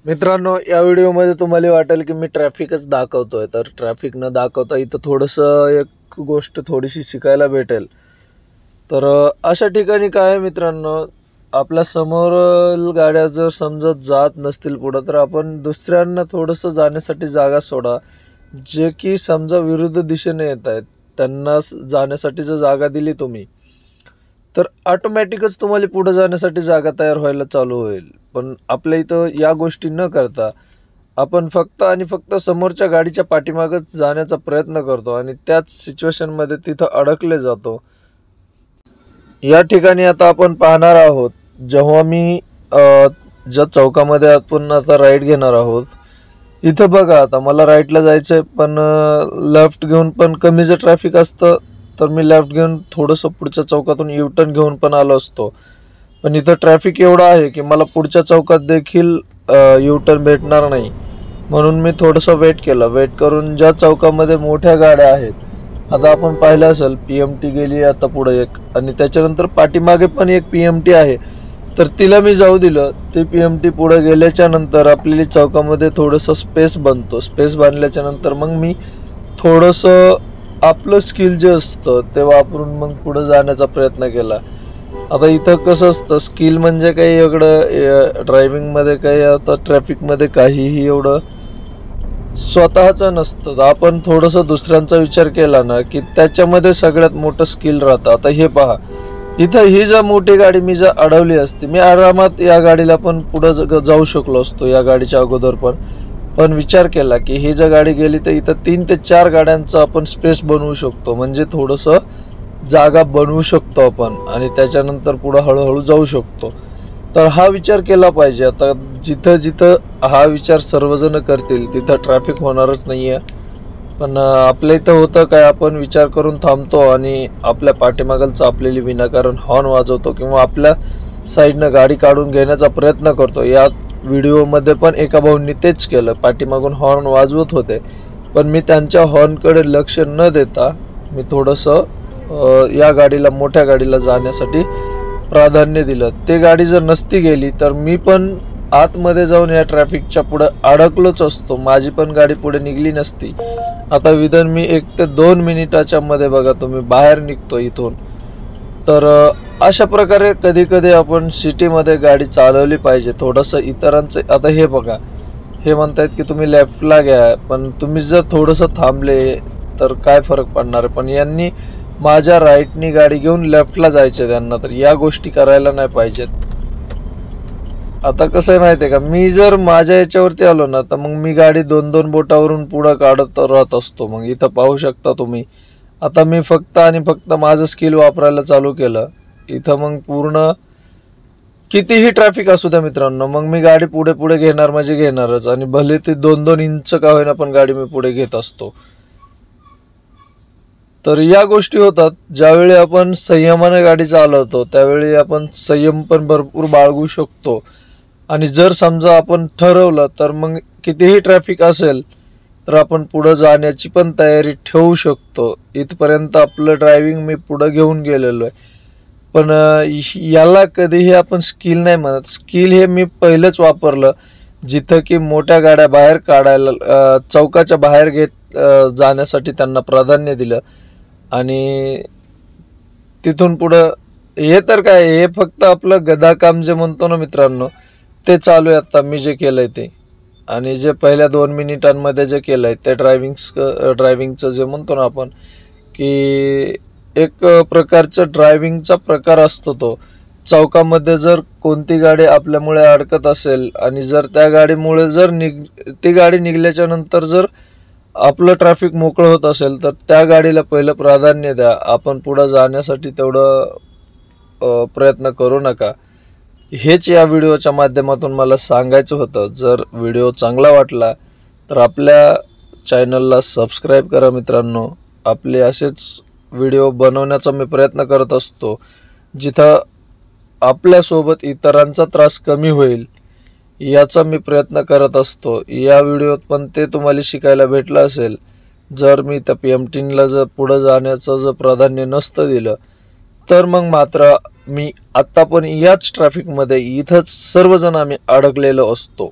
मित्रांनो, या व्हिडिओमध्ये तुम्हाला वाटेल की मी ट्रॅफिकच दाखवतोय, तर ट्रॅफिक न दाखवता इथं थोडंसं एक गोष्ट थोडीशी शिकायला भेटेल। तर अशा ठिकाणी काय आहे मित्रांनो, आपल्या समोर गाड्या जर समजत जात नसतील पुढे, तर आपण दुसऱ्यांना थोडंसं जाण्यासाठी जागा सोडा। जे की समजा विरुद्ध दिशेने येत आहेत त्यांना जाण्यासाठी जर जागा दिली तुम्ही, तर ऑटोमॅटिकच तुम्हाला पुढे जाण्यासाठी जागा तयार व्हायला चालू होईल। पण आपल्या इथं या गोष्टी न करता आपण फक्त आणि फक्त समोरच्या गाडीच्या पाठीमागच जाण्याचा प्रयत्न करतो आणि त्याच सिच्युएशनमध्ये तिथं अडकले जातो। या ठिकाणी आता आपण पाहणार आहोत, जेव्हा मी ज्या चौकामध्ये आपण आता राईट घेणार आहोत, इथं बघा आता मला राईटला जायचं पण लेफ्ट घेऊन पण कमी जर ट्रॅफिक असतं तर मी लेफ्ट घेऊन थोडंसं पुढच्या चौकातून यू टर्न घेऊन पण आलो असतो। पण इथं ट्रॅफिक एवढा आहे की मला पुढच्या चौकात देखील यू टर्न भेटणार नाही, म्हणून मी थोडंसं वेट केलं। वेट करून ज्या चौकामध्ये मोठ्या गाड्या आहेत, आता आपण पाहिलं असेल PMT गेली आता पुढे एक, आणि त्याच्यानंतर पाठीमागे पण एक PMT आहे, तर तिला मी जाऊ दिलं। ते PMT पुढे गेल्याच्या नंतर आपल्याला चौकामध्ये थोडंसं स्पेस बनतो। स्पेस बांधल्याच्या नंतर मग मी थोडंसं आपलं स्किल जे असतं ते वापरून मग पुढे जाण्याचा प्रयत्न केला। आता इथं कसं असतं, स्किल म्हणजे काही एवढं ड्रायव्हिंगमध्ये काही आता ट्रॅफिकमध्ये काहीही एवढं स्वतःचं नसतं। आपण थोडंसं दुसऱ्यांचा विचार केला ना की त्याच्यामध्ये सगळ्यात मोठं स्किल राहतं। आता हे पहा, इथं ही जर मोठी गाडी मी जर अडवली असती, मी आरामात या गाडीला पण पुढं जाऊ शकलो असतो या गाडीच्या अगोदर पण विचार केला की ही जर गाडी गेली तर इथं 3 ते 4 गाड्यांचा आपण स्पेस बनवू शकतो, म्हणजे थोडंसं जागा बनवू शकतो आपण आणि त्याच्यानंतर पुढे हळूहळू जाऊ शकतो। तर हा विचार केला पाहिजे। आता जिथं जिथं हा विचार सर्वजण करतील तिथं ट्रॅफिक होणारच नाही आहे। पण आपल्या इथं होतं काय, आपण विचार करून थांबतो आणि आपल्या पाठीमागलचं आपल्याला विनाकारण हॉर्न वाजवतो किंवा आपल्या साईडनं गाडी काढून घेण्याचा प्रयत्न करतो। या व्हिडिओमध्ये पण एका भाऊंनी तेच केलं, पाठीमागून हॉर्न वाजवत होते पण मी त्यांच्या हॉर्नकडे लक्ष न देता मी थोडंसं या गाडीला, मोठ्या गाडीला जाण्यासाठी प्राधान्य दिलं। ते गाडी जर नसती गेली तर मी पण आतमध्ये जाऊन या ट्रॅफिकच्या पुढे अडकलोच असतो, माझी पण गाडी पुढे निघली नसती। आता विदन मी 1 ते 2 मिनिटाच्या मध्ये बघा तुम्ही बाहेर निघतो इथून। तर अशा प्रकारे कधी कधी आपण सिटीमध्ये गाडी चालवली पाहिजे थोडंसं इतरांचं। आता हे बघा, हे म्हणतायत की तुम्ही लेफ्टला घ्या, पण तुम्ही जर थोडंसं थांबले तर काय फरक पडणार आहे। पण यांनी माझ्या राईटनी गाडी घेऊन लेफ्टला जायचं त्यांना, तर या गोष्टी करायला नाही पाहिजेत। आता कसं आहे माहिती आहे का, मी जर माझ्या याच्यावरती आलो ना तर मग मी गाडी 2-2 बोटावरून पुढं काढत राहत असतो। मग इथं पाहू शकता तुम्ही, आता मी फक्त आणि फक्त माझं स्किल वापरायला चालू केलं। इथं मग पूर्ण कितीही ट्रॅफिक असू द्या मित्रांनो, मग मी गाडी पुढे पुढे घेणार म्हणजे घेणारच, आणि भले ते 2-2 इंच का होईना पण गाडी मी पुढे घेत असतो। तर या गोष्टी होतात ज्यावेळी आपण संयमाने गाडी चालवतो, त्यावेळी आपण संयम पण भरपूर बाळगू शकतो। आणि जर समजा आपण ठरवलं तर मग कितीही ट्रॅफिक असेल तर आपण पुढे जाण्याची पण तयारी ठेवू शकतो। इथपर्यंत आपलं ड्रायव्हिंग मी पुढे घेऊन गेलेलो आहे, पण याला कधीही आपण स्किल नाही म्हणत। स्किल हे मी पहिलंच वापरलं जिथं की मोठ्या गाड्या बाहेर काढायला, चौकाच्या बाहेर घेत जाण्यासाठी त्यांना प्राधान्य दिलं, आणि तिथून पुढं हे तर काय, हे फक्त आपलं गधा काम जे म्हणतो ना मित्रांनो, ते चालू आहे आता मी जे केलंय ते। आणि जे पहिल्या 2 मिनिटांमध्ये जे केलंय ते ड्रायव्हिंगचं जे म्हणतो ना आपण की एक प्रकारचं ड्रायव्हिंगचा प्रकार असतो तो। चौकामध्ये जर कोणती गाडी आपल्यामुळे अडकत असेल आणि जर त्या गाडीमुळे जर ती गाडी निघल्याच्या नंतर जर आपलं ट्रॅफिक मोकळं होत असेल तर त्या गाडीला पहिलं प्राधान्य द्या। आपण पुढे जाण्यासाठी तेवढं प्रयत्न करू नका। हेच या व्हिडिओच्या माध्यमातून मला सांगायचं होतं। जर व्हिडिओ चांगला वाटला तर आपल्या चॅनलला सबस्क्राईब करा मित्रांनो। आपले असेच व्हिडिओ बनवण्याचा मी प्रयत्न करत असतो जिथं आपल्यासोबत इतरांचा त्रास कमी होईल याचा मी प्रयत्न करत असतो। या व्हिडिओत पण ते तुम्हाला शिकायला भेटलं असेल। जर मी त्या PMTला जर पुढे जाण्याचं जर प्राधान्य नसतं दिलं तर मग मात्र मी आत्ता पण याच ट्रॅफिकमध्ये इथंच सर्वजण आम्ही अडकलेलो असतो।